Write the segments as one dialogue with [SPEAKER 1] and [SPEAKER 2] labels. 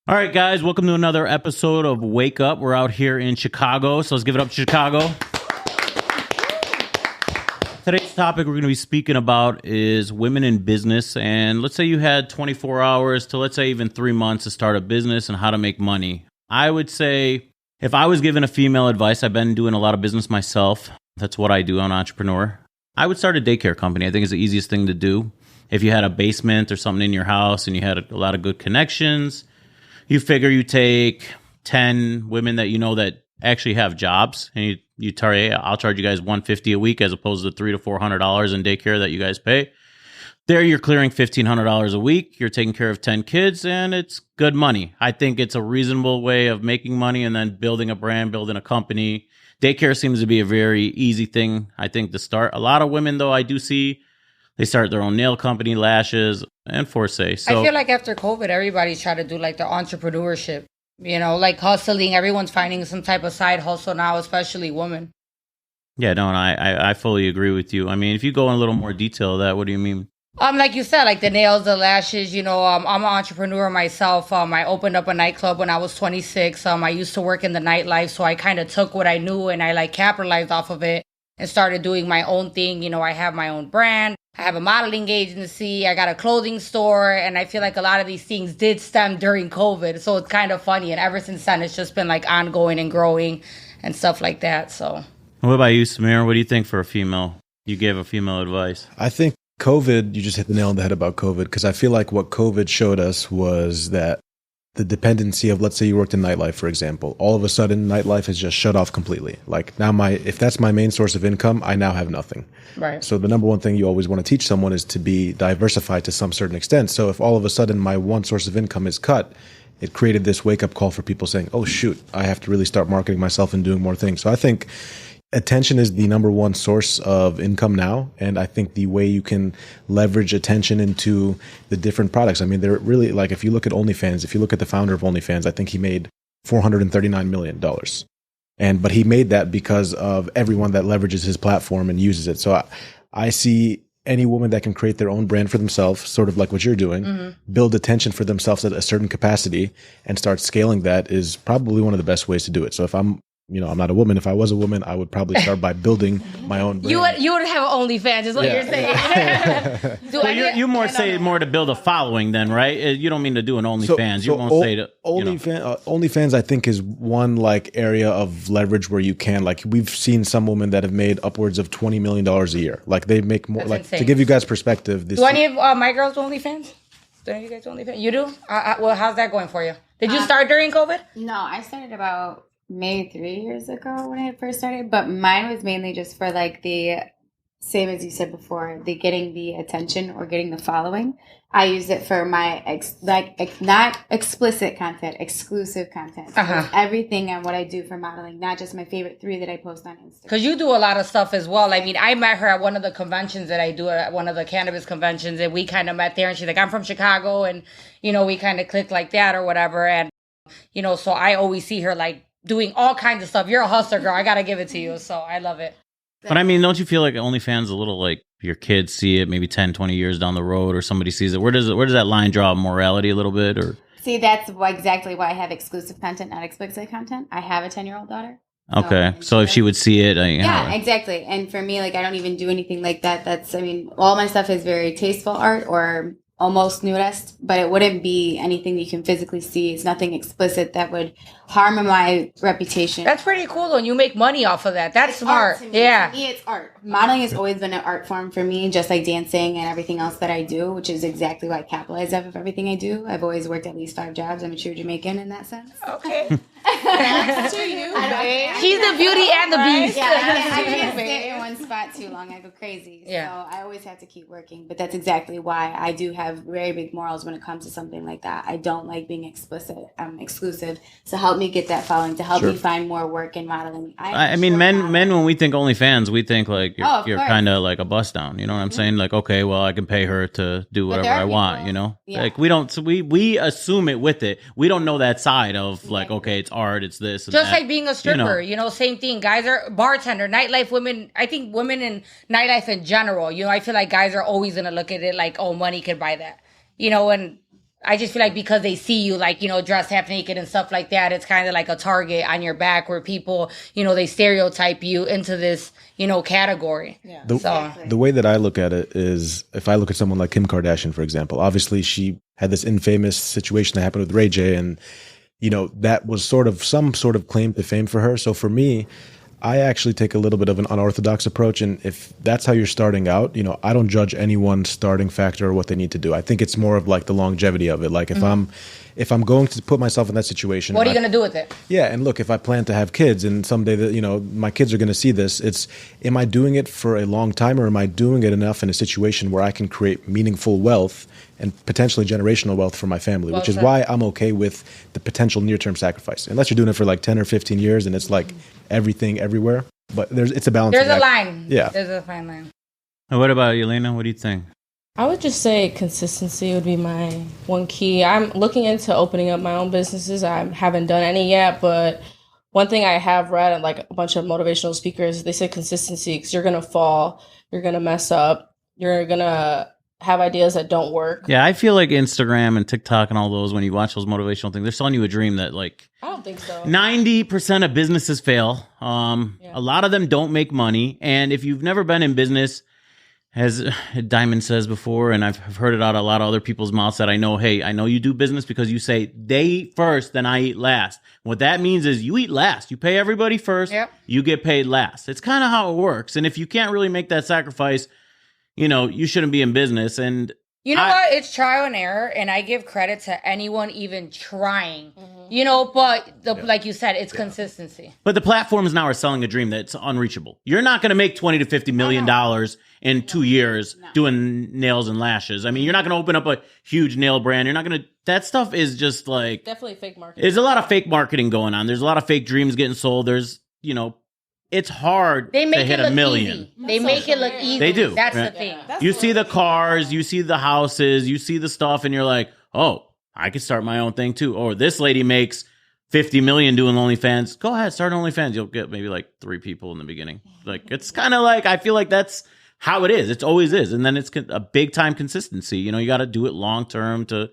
[SPEAKER 1] All right, guys, welcome to another episode of Wake Up. We're out here in Chicago, so let's give it up to Chicago. Today's topic we're going to be speaking about is women in business. And let's say you had 24 hours to, let's say, even 3 months to start a business and how to make money. I would say if I was given a female advice, I've been doing a lot of business myself. That's what I do. I'm an entrepreneur. I would start a daycare company. I think it's the easiest thing to do. If you had a basement or something in your house and you had a lot of good connections, you figure you take 10 women that you know that actually have jobs, and you tell, hey, I'll charge you guys $150 a week as opposed to $300 to $400 in daycare that you guys pay. There, you're clearing $1,500 a week. You're taking care of 10 kids, and it's good money. I think it's a reasonable way of making money and then building a brand, building a company. Daycare seems to be a very easy thing, I think, to start. A lot of women, though, I do see they start their own nail company, lashes, and Forsay. So
[SPEAKER 2] I feel like after COVID, everybody's trying to do like the entrepreneurship, like hustling. Everyone's finding some type of side hustle now, especially women.
[SPEAKER 1] Yeah, no, and I fully agree with you. I mean, if you go in a little more detail of that, what do you mean?
[SPEAKER 2] Like you said, like the nails, the lashes, I'm an entrepreneur myself. I opened up a nightclub when I was 26. I used to work in the nightlife, so I kind of took what I knew and I capitalized off of it and started doing my own thing. I have my own brand. I have a modeling agency. I got a clothing store. And I feel like a lot of these things did stem during COVID. So it's kind of funny. And ever since then, it's just been ongoing and growing and stuff like that. So
[SPEAKER 1] what about you, Samir? What do you think for a female? You gave a female advice.
[SPEAKER 3] I think COVID, you just hit the nail on the head about COVID, because I feel like what COVID showed us was that the dependency of, let's say you worked in nightlife, for example, all of a sudden nightlife is just shut off completely. Like now if that's my main source of income, I now have nothing.
[SPEAKER 2] Right.
[SPEAKER 3] So the number one thing you always want to teach someone is to be diversified to some certain extent. So if all of a sudden my one source of income is cut, it created this wake up call for people saying, oh shoot, I have to really start marketing myself and doing more things. So I think attention is the number one source of income now. And I think the way you can leverage attention into the different products. I mean, they're really if you look at OnlyFans, if you look at the founder of OnlyFans, I think he made $439 million. But he made that because of everyone that leverages his platform and uses it. So I see any woman that can create their own brand for themselves, sort of like what you're doing, build attention for themselves at a certain capacity and start scaling that is probably one of the best ways to do it. So if I'm not a woman. If I was a woman, I would probably start by building my own brand.
[SPEAKER 2] You would have OnlyFans, is what you're saying.
[SPEAKER 1] So you more say more to build a following then, right? You don't mean to do an OnlyFans. You won't say to
[SPEAKER 3] OnlyFans, I think, is one area of leverage where you can we've seen some women that have made upwards of $20 million a year. They make more.
[SPEAKER 2] That's insane.
[SPEAKER 3] To give you guys perspective,
[SPEAKER 2] do any of my girls do OnlyFans? Do any of you guys do OnlyFans? You do? Well, how's that going for you? Did you start during COVID?
[SPEAKER 4] No, I started about maybe 3 years ago when I first started, but mine was mainly just for the same as you said before, the getting the attention or getting the following. I use it for my not explicit content, exclusive content. So everything and what I do for modeling, not just my favorite 3 that I post on Instagram.
[SPEAKER 2] Because you do a lot of stuff as well. I mean, I met her at one of the conventions that I do at one of the cannabis conventions, and we kind of met there. And she's like, "I'm from Chicago," and we kind of clicked like that or whatever. And so I always see her doing all kinds of stuff. You're a hustler, girl. I got to give it to you. So I love it.
[SPEAKER 1] But I mean, don't you feel like OnlyFans a little your kids see it maybe 10, 20 years down the road or somebody sees it? Where does that line draw morality a little bit? Or
[SPEAKER 4] see, that's exactly why I have exclusive content, not explicit content. I have a 10-year-old daughter.
[SPEAKER 1] Okay. So if she would see it.
[SPEAKER 4] Yeah, exactly. And for me, I don't even do anything like that. All my stuff is very tasteful art or almost nudist, but it wouldn't be anything you can physically see. It's nothing explicit that would harm my reputation.
[SPEAKER 2] That's pretty cool, though. And you make money off of that. That's smart. Yeah.
[SPEAKER 4] To me, it's art. Modeling has always been an art form for me, just like dancing and everything else that I do, which is exactly why I capitalize off of everything I do. I've always worked at least 5 jobs. I'm a true Jamaican in that sense.
[SPEAKER 2] Okay.
[SPEAKER 5] That's to you, babe.
[SPEAKER 2] She's the beauty and the beast.
[SPEAKER 4] Yeah, I can't stay in one spot too long. I go crazy.
[SPEAKER 2] Yeah.
[SPEAKER 4] So I always have to keep working. But that's exactly why I do have very big morals when it comes to something like that. I don't like being exclusive. So help me get that following, to help me find more work in modeling.
[SPEAKER 1] I mean, men, when we think OnlyFans, we think you're kind of like a bust down. You know what I'm saying? Okay, well, I can pay her to do whatever I want. Yeah. We assume it with it. We don't know that side of okay, it's art, it's this. And
[SPEAKER 2] just
[SPEAKER 1] that.
[SPEAKER 2] like being a stripper, same thing. Guys are bartender, nightlife women. I think women in nightlife in general, I feel like guys are always gonna look at it like, oh, money could buy that, and I just feel like because they see you, like, you know, dressed half naked and stuff like that, it's kind of like a target on your back where people, you know, they stereotype you into this, you know, category.
[SPEAKER 5] Yeah.
[SPEAKER 3] The way that I look at it is, if I look at someone like Kim Kardashian, for example, obviously she had this infamous situation that happened with Ray J, and, you know, that was sort of some sort of claim to fame for her. So for me, I actually take a little bit of an unorthodox approach. And if that's how you're starting out, you know, I don't judge anyone's starting factor or what they need to do. I think it's more of like the longevity of it. Like if I'm going to put myself in that situation,
[SPEAKER 2] what are you going to do with it?
[SPEAKER 3] Yeah. And look, if I plan to have kids and someday that, you know, my kids are going to see this, am I doing it for a long time, or am I doing it enough in a situation where I can create meaningful wealth and potentially generational wealth for my family, which is why I'm okay with the potential near-term sacrifice. Unless you're doing it for like 10 or 15 years and it's like everything everywhere. But it's a balance.
[SPEAKER 2] There's a line.
[SPEAKER 3] Yeah.
[SPEAKER 2] There's a fine line.
[SPEAKER 1] And what about you, Elena? What do you think?
[SPEAKER 5] I would just say consistency would be my one key. I'm looking into opening up my own businesses. I haven't done any yet, but one thing I have read, like a bunch of motivational speakers, they say consistency, because you're going to fall, you're going to mess up, you're going to have ideas that don't work.
[SPEAKER 1] Yeah, I feel like Instagram and TikTok and all those, when you watch those motivational things, they're selling you a dream that, like,
[SPEAKER 5] I don't think so.
[SPEAKER 1] 90% of businesses fail. A lot of them don't make money. And if you've never been in business, as Diamond says before, and I've heard it out of a lot of other people's mouths, that I know, hey, I know you do business because you say they eat first, then I eat last. What that means is you eat last. You pay everybody first, you get paid last. It's kind of how it works. And if you can't really make that sacrifice, you know, you shouldn't be in business. And
[SPEAKER 2] you know what? It's trial and error, and I give credit to anyone even trying. You know, but like you said, it's consistency.
[SPEAKER 1] But the platforms now are selling a dream that's unreachable. You're not going to make $20 to $50 million in 2 years doing nails and lashes. I mean, you're not going to open up a huge nail brand. You're not going to. That stuff is just like
[SPEAKER 5] definitely fake marketing.
[SPEAKER 1] There's a lot of fake marketing going on. There's a lot of fake dreams getting sold. There's, you know, it's hard to hit $1 million.
[SPEAKER 2] Easy. They make it look easy.
[SPEAKER 1] They do.
[SPEAKER 2] That's the thing.
[SPEAKER 1] You see the cars, you see the houses, you see the stuff, and you're like, oh, I could start my own thing too. Or this lady makes $50 million doing OnlyFans. Go ahead, start OnlyFans. You'll get maybe like 3 people in the beginning. Like, it's kind of like, I feel like that's how it is. It always is. And then it's a big time consistency. You know, you got to do it long term to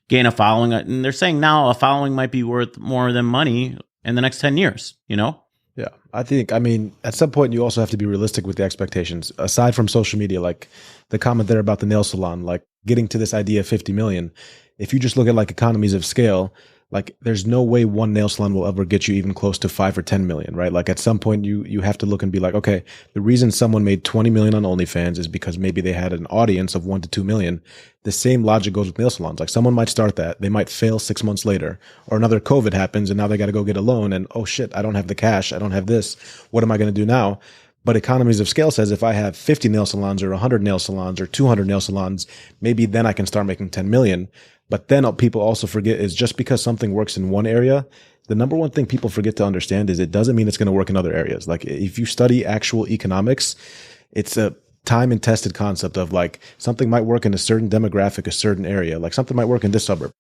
[SPEAKER 1] gain a following. And they're saying now a following might be worth more than money in the next 10 years, you know?
[SPEAKER 3] Yeah, I mean, at some point you also have to be realistic with the expectations. Aside from social media, like the comment there about the nail salon, like getting to this idea of 50 million, if you just look at like economies of scale, like there's no way one nail salon will ever get you even close to 5 or 10 million, right? Like at some point you have to look and be like, okay, the reason someone made 20 million on OnlyFans is because maybe they had an audience of 1 to 2 million. The same logic goes with nail salons. Like someone might start that, they might fail 6 months later, or another COVID happens and now they got to go get a loan and, oh shit, I don't have the cash. I don't have this. What am I going to do now? But economies of scale says if I have 50 nail salons or 100 nail salons or 200 nail salons, maybe then I can start making 10 million. But then people also forget is just because something works in one area, the number one thing people forget to understand is it doesn't mean it's going to work in other areas. Like if you study actual economics, it's a time and tested concept of like something might work in a certain demographic, a certain area, like something might work in this suburb.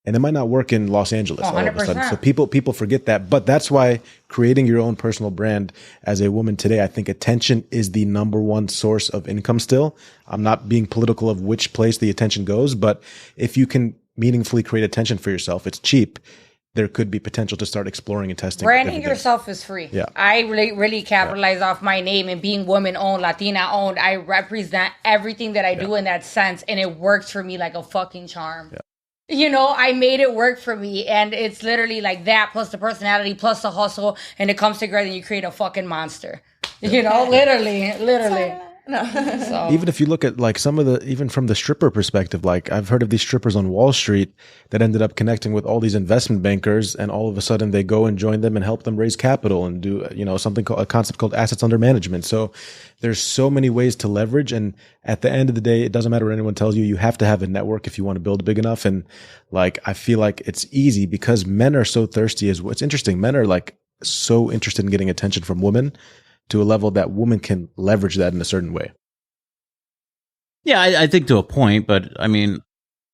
[SPEAKER 3] And it might not work in Los Angeles all of a sudden. So people forget that. But that's why creating your own personal brand as a woman today, I think attention is the number one source of income still. I'm not being political of which place the attention goes, but if you can meaningfully create attention for yourself, it's cheap. There could be potential to start exploring and testing.
[SPEAKER 2] Branding yourself is free.
[SPEAKER 3] Yeah.
[SPEAKER 2] I really capitalize off my name and being woman owned, Latina owned. I represent everything that I do in that sense. And it works for me like a fucking charm. Yeah. You know, I made it work for me, and it's literally like that, plus the personality, plus the hustle, and it comes together and you create a fucking monster. You know, literally.
[SPEAKER 5] No.
[SPEAKER 2] So.
[SPEAKER 3] Even if you look at like some of the, even from the stripper perspective, like I've heard of these strippers on Wall Street that ended up connecting with all these investment bankers, and all of a sudden they go and join them and help them raise capital and do, you know, something called a concept called assets under management. So there's so many ways to leverage. And at the end of the day, it doesn't matter what anyone tells you. You have to have a network if you want to build big enough. And like, I feel like it's easy because men are so thirsty. Is what's interesting. Men are like so interested in getting attention from women to a level that women can leverage that in a certain way.
[SPEAKER 1] Yeah, I think to a point, but I mean,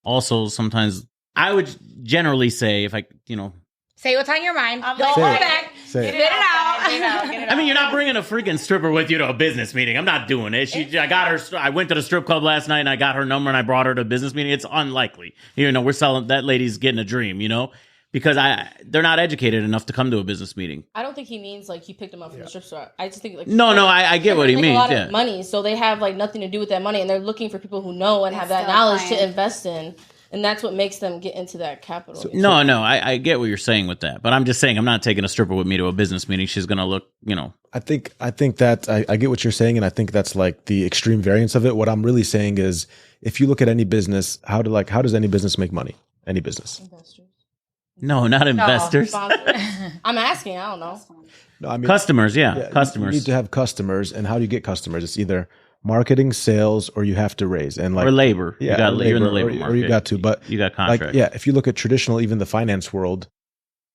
[SPEAKER 1] also sometimes I would generally say if I, you know.
[SPEAKER 2] Say what's on your mind. Don't
[SPEAKER 3] Say
[SPEAKER 2] hold
[SPEAKER 3] it.
[SPEAKER 2] back.
[SPEAKER 3] Say it.
[SPEAKER 2] Spit it out.
[SPEAKER 6] Get it
[SPEAKER 1] I mean,
[SPEAKER 6] out.
[SPEAKER 1] you're not bringing a freaking stripper with you to a business meeting. I'm not doing it. I got her. I went to the strip club last night and I got her number and I brought her to a business meeting. It's unlikely. You know, we're selling, that lady's getting a dream, you know, because they're not educated enough to come to a business meeting.
[SPEAKER 5] I don't think he means like he picked them up from the strip store. I just think like
[SPEAKER 1] No, I get what he
[SPEAKER 5] make
[SPEAKER 1] means.
[SPEAKER 5] a lot
[SPEAKER 1] Yeah.
[SPEAKER 5] of money, so they have like nothing to do with that money, and they're looking for people who know and have that
[SPEAKER 4] still
[SPEAKER 5] knowledge
[SPEAKER 4] fine.
[SPEAKER 5] to invest in, and that's what makes them get into that capital.
[SPEAKER 1] No, I get what you're saying with that, but I'm just saying I'm not taking a stripper with me to a business meeting. She's gonna look, you know.
[SPEAKER 3] I think that I get what you're saying, and I think that's like the extreme variance of it. What I'm really saying is, if you look at any business, how does any business make money? Any business?
[SPEAKER 5] Investors.
[SPEAKER 1] No, not investors.
[SPEAKER 5] Sponsors. I'm asking. I don't know.
[SPEAKER 3] No, I mean
[SPEAKER 1] Customers, yeah,
[SPEAKER 3] you
[SPEAKER 1] customers.
[SPEAKER 3] need to have customers, and how do you get customers? It's either marketing, sales, or you have to raise, and like
[SPEAKER 1] or labor.
[SPEAKER 3] Yeah,
[SPEAKER 1] you're in the labor
[SPEAKER 3] or
[SPEAKER 1] market.
[SPEAKER 3] you got to, but
[SPEAKER 1] you got
[SPEAKER 3] like
[SPEAKER 1] contract.
[SPEAKER 3] yeah, if you look at traditional, even the finance world,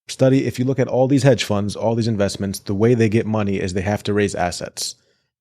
[SPEAKER 3] if you look at all these hedge funds, all these investments, the way they get money is they have to raise assets.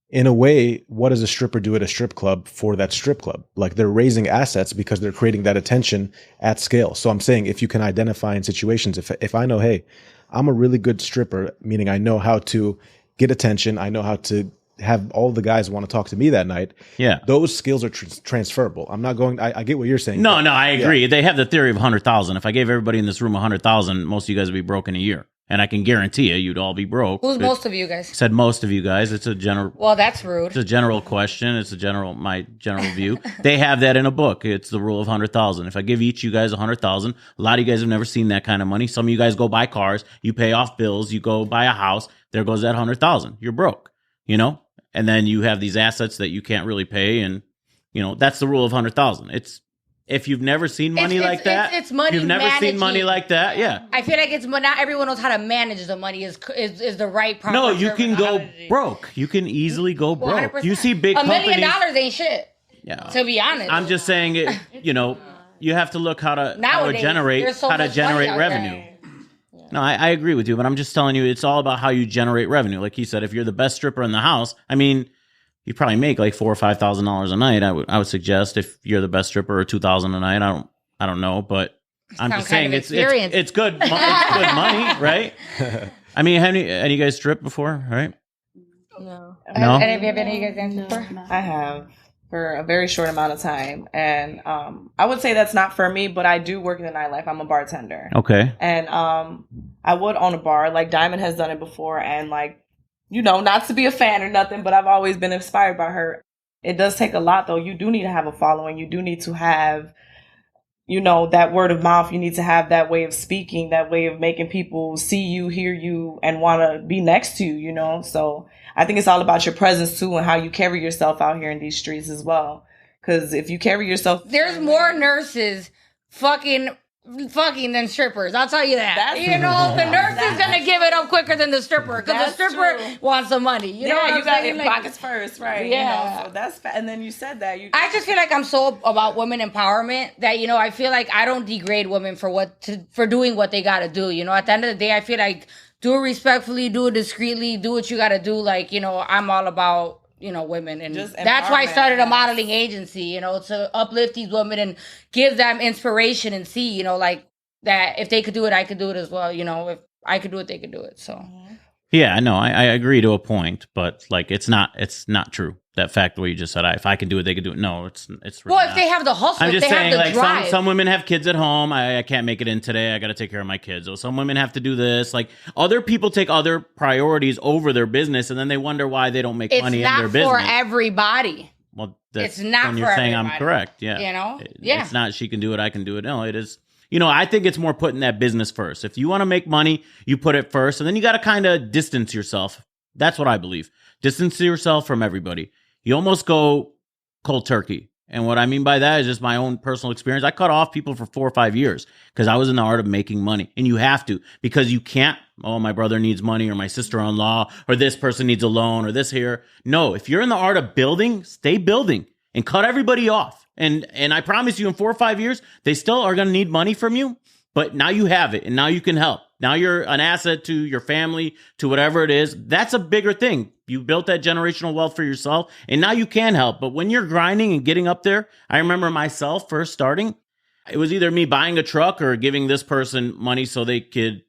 [SPEAKER 3] In a way, what does a stripper do at a strip club for that strip club? Like they're raising assets because they're creating that attention at scale. So I'm saying if you can identify in situations, if I know, hey, I'm a really good stripper, meaning I know how to get attention, I know how to have all the guys want to talk to me that night.
[SPEAKER 1] Yeah.
[SPEAKER 3] Those skills are transferable. I'm not going, I get what you're saying.
[SPEAKER 1] No, I agree. They have the theory of 100,000. If I gave everybody in this room 100,000, most of you guys would be broke in a year. And I can guarantee you'd all be broke.
[SPEAKER 2] Who's most of you guys?
[SPEAKER 1] Said most of you guys. It's a general.
[SPEAKER 2] Well, that's rude.
[SPEAKER 1] It's a general question. It's my general view. They have that in a book. It's the rule of 100,000. If I give each you guys 100,000, a lot of you guys have never seen that kind of money. Some of you guys go buy cars, you pay off bills, you go buy a house. There goes that 100,000. You're broke, you know. And then you have these assets that you can't really pay, and you know that's the rule of 100,000. It's if you've never seen money like that,
[SPEAKER 2] it's money.
[SPEAKER 1] You've never seen money like that, yeah.
[SPEAKER 2] I feel like not everyone knows how to manage the money. Is the right proper?
[SPEAKER 1] No, you can go
[SPEAKER 2] terminology.
[SPEAKER 1] broke. You can easily go broke.
[SPEAKER 2] 100%.
[SPEAKER 1] You see big
[SPEAKER 2] $1 million
[SPEAKER 1] companies.
[SPEAKER 2] ain't shit.
[SPEAKER 1] Yeah.
[SPEAKER 2] To be honest,
[SPEAKER 1] I'm just saying it. You know, you have to look how to
[SPEAKER 2] Nowadays,
[SPEAKER 1] generate
[SPEAKER 2] there's so much money out
[SPEAKER 1] revenue.
[SPEAKER 2] there.
[SPEAKER 1] No, I agree with you, but I'm just telling you, it's all about how you generate revenue. Like he said, if you're the best stripper in the house, I mean, you probably make like $4,000 or $5,000 a night. I would suggest if you're the best stripper, or $2,000 a night. I don't know, but I'm just saying it's good. It's good money, right? I mean, have any of you guys stripped before, right?
[SPEAKER 5] No.
[SPEAKER 1] No?
[SPEAKER 2] Any of you guys danced before?
[SPEAKER 6] I have for a very short amount of time, and I would say that's not for me. But I do work in the nightlife. I'm a bartender.
[SPEAKER 1] Okay.
[SPEAKER 6] And I would own a bar. Like Diamond has done it before, and like, you know, not to be a fan or nothing, but I've always been inspired by her. It does take a lot, though. You do need to have a following. You do need to have, you know, that word of mouth. You need to have that way of speaking, that way of making people see you, hear you, and want to be next to you, you know? So I think it's all about your presence, too, and how you carry yourself out here in these streets as well. Because if you carry yourself...
[SPEAKER 2] There's more nurses fucking than strippers. I'll tell you that. You know, the nurse is going to give it up quicker than the stripper because the stripper wants the money. You know what
[SPEAKER 6] you got
[SPEAKER 2] saying?
[SPEAKER 6] your pockets first, right?
[SPEAKER 2] Yeah.
[SPEAKER 6] You know, so that's and then you said that.
[SPEAKER 2] I just feel like I'm so about women empowerment that, you know, I feel like I don't degrade women for doing what they got to do. You know, at the end of the day, I feel like do it respectfully, do it discreetly, do what you got to do. Like, you know, I'm all about, you know, women. And
[SPEAKER 6] Just
[SPEAKER 2] that's why I
[SPEAKER 6] empowerment,
[SPEAKER 2] started a
[SPEAKER 6] yes.
[SPEAKER 2] modeling agency, you know, to uplift these women and give them inspiration and see, you know, like that if they could do it, I could do it as well. You know, if I could do it, they could do it. So.
[SPEAKER 1] Yeah, no, I agree to a point, but like it's not true. That fact what you just said, if I can do it, they can do it. No, it's really
[SPEAKER 2] Well, if
[SPEAKER 1] not.
[SPEAKER 2] they have the hustle,
[SPEAKER 1] I'm
[SPEAKER 2] if
[SPEAKER 1] just
[SPEAKER 2] they
[SPEAKER 1] saying,
[SPEAKER 2] have the
[SPEAKER 1] like
[SPEAKER 2] drive.
[SPEAKER 1] some women have kids at home. I can't make it in today. I got to take care of my kids. Or some women have to do this. Like other people take other priorities over their business, and then they wonder why they don't make
[SPEAKER 2] it's
[SPEAKER 1] money in
[SPEAKER 2] not
[SPEAKER 1] their business.
[SPEAKER 2] for everybody.
[SPEAKER 1] Well,
[SPEAKER 2] it's not
[SPEAKER 1] when you're
[SPEAKER 2] for
[SPEAKER 1] saying
[SPEAKER 2] everybody.
[SPEAKER 1] I'm correct. Yeah,
[SPEAKER 2] You know? Yeah.
[SPEAKER 1] It's not she can do it. I can do it. No, it is. You know, I think it's more putting that business first. If you want to make money, you put it first, and then you got to kind of distance yourself. That's what I believe. Distance yourself from everybody. You almost go cold turkey. And what I mean by that is just my own personal experience. I cut off people for 4 or 5 years because I was in the art of making money. And you have to, because you can't, oh, my brother needs money or my sister-in-law or this person needs a loan or this here. No, if you're in the art of building, stay building and cut everybody off. And I promise you in 4 or 5 years, they still are going to need money from you. But now you have it and now you can help. Now you're an asset to your family, to whatever it is. That's a bigger thing. You built that generational wealth for yourself and now you can help. But when you're grinding and getting up there, I remember myself first starting, it was either me buying a truck or giving this person money so they could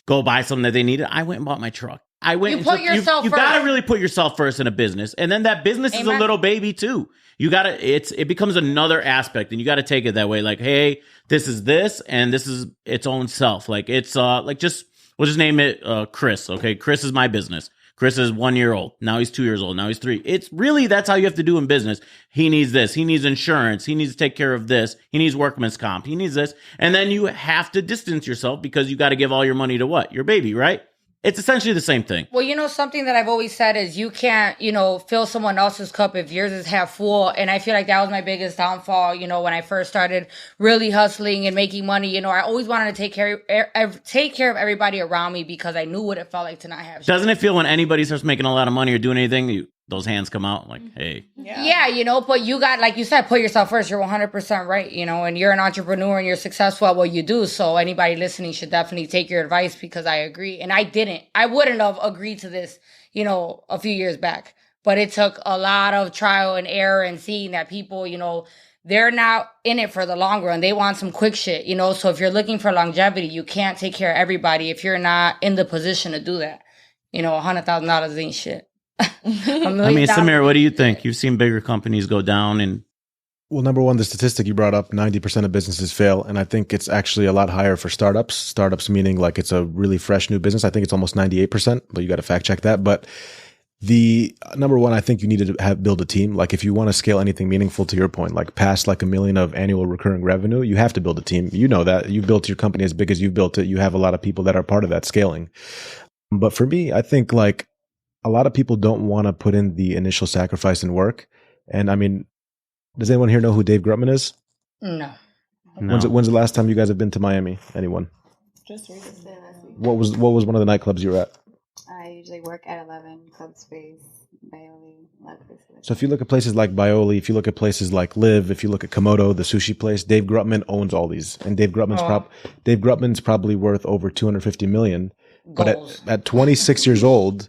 [SPEAKER 1] go buy something that they needed. I went and bought my truck. I went.
[SPEAKER 2] You put yourself
[SPEAKER 1] You
[SPEAKER 2] first.
[SPEAKER 1] got to really put yourself first in a business, and then that business is a
[SPEAKER 2] Amen.
[SPEAKER 1] little baby too. You got to. It becomes another aspect, and you got to take it that way. Like, hey, this is this, and this is its own self. Like it's like just we'll just name it Chris. Okay, Chris is my business. Chris is 1 year old. Now he's 2 years old. Now he's 3. It's really that's how you have to do in business. He needs this. He needs insurance. He needs to take care of this. He needs workman's comp. He needs this, and then you have to distance yourself because you got to give all your money to what? Your baby, right? It's essentially the same thing.
[SPEAKER 2] Well, something that I've always said is you can't, fill someone else's cup if yours is half full. And I feel like that was my biggest downfall, when I first started really hustling and making money. I always wanted to take care of everybody around me because I knew what it felt like to not have shit.
[SPEAKER 1] Doesn't it feel when anybody starts making a lot of money or doing anything, those hands come out like, hey.
[SPEAKER 2] Yeah, but you got, like you said, put yourself first. You're 100% right, and you're an entrepreneur and you're successful at what you do. So anybody listening should definitely take your advice because I agree. And I wouldn't have agreed to this, a few years back. But it took a lot of trial and error and seeing that people, they're not in it for the long run. They want some quick shit, So if you're looking for longevity, you can't take care of everybody if you're not in the position to do that. $100,000 ain't shit.
[SPEAKER 1] I mean, Samir, what do you think? You've seen bigger companies go down and...
[SPEAKER 3] Well, number one, the statistic you brought up, 90% of businesses fail. And I think it's actually a lot higher for startups. Startups meaning like it's a really fresh new business. I think it's almost 98%, but you got to fact check that. But the number one, I think you need to build a team. Like if you want to scale anything meaningful, to your point, like past like $1 million of annual recurring revenue, you have to build a team. You know that. You built your company as big as you've built it. You have a lot of people that are part of that scaling. But for me, I think like a lot of people don't want to put in the initial sacrifice and work. And I mean, does anyone here know who Dave Grutman is?
[SPEAKER 2] No.
[SPEAKER 3] When's the last time you guys have been to Miami? Anyone?
[SPEAKER 4] Just recently last week.
[SPEAKER 3] What was one of the nightclubs you were at?
[SPEAKER 4] I usually work at 11 Club Space, Bioli, a lot of places.
[SPEAKER 3] So if you look at places like Bioli, if you look at places like Live, if you look at Komodo, the sushi place, Dave Grutman owns all these, and Dave Grutman's probably worth over 250 million. But at 26 years old,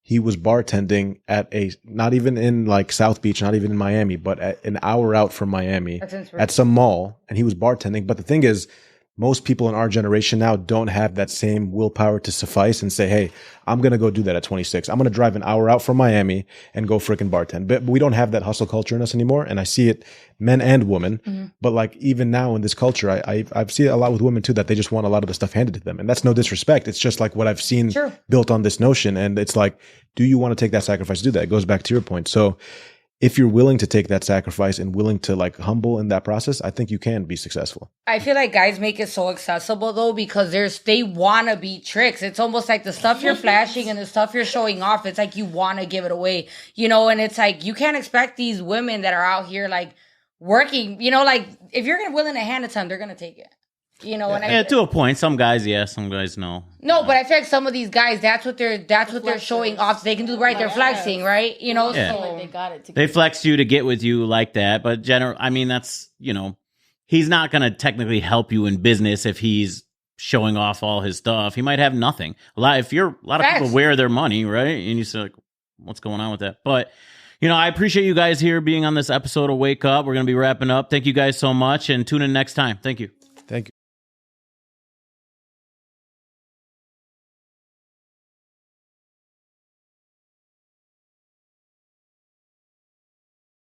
[SPEAKER 3] he was bartending at not even in like South Beach, not even in Miami, but at an hour out from Miami at some mall, and he was bartending. But the thing is, most people in our generation now don't have that same willpower to suffice and say, hey, I'm going to go do that at 26. I'm going to drive an hour out from Miami and go freaking bartend. But we don't have that hustle culture in us anymore. And I see it men and women. Mm-hmm. But like even now in this culture, I've seen it a lot with women too, that they just want a lot of the stuff handed to them. And that's no disrespect. It's just like what I've seen built on this notion. And it's like, do you want to take that sacrifice to do that? It goes back to your point. So if you're willing to take that sacrifice and willing to like humble in that process, I think you can be successful.
[SPEAKER 2] I feel like guys make it so accessible though, because they want to be tricks. It's almost like the stuff you're flashing and the stuff you're showing off. It's like you want to give it away, and it's like you can't expect these women that are out here like working, like if you're willing to hand it to them, they're going to take it. And
[SPEAKER 1] to a point. Some guys, yes. Some guys, no.
[SPEAKER 2] No, but I feel like some of these guys, that's what they're showing off. They can do right. They're flexing, right? So
[SPEAKER 5] they got it.
[SPEAKER 1] They flex you to get with you like that. But that's he's not going to technically help you in business if he's showing off all his stuff. He might have nothing. A lot of people wear their money, right? And you say like, what's going on with that? But I appreciate you guys here being on this episode of Wake Up. We're going to be wrapping up. Thank you guys so much, and tune in next time. Thank you.
[SPEAKER 3] Thank you.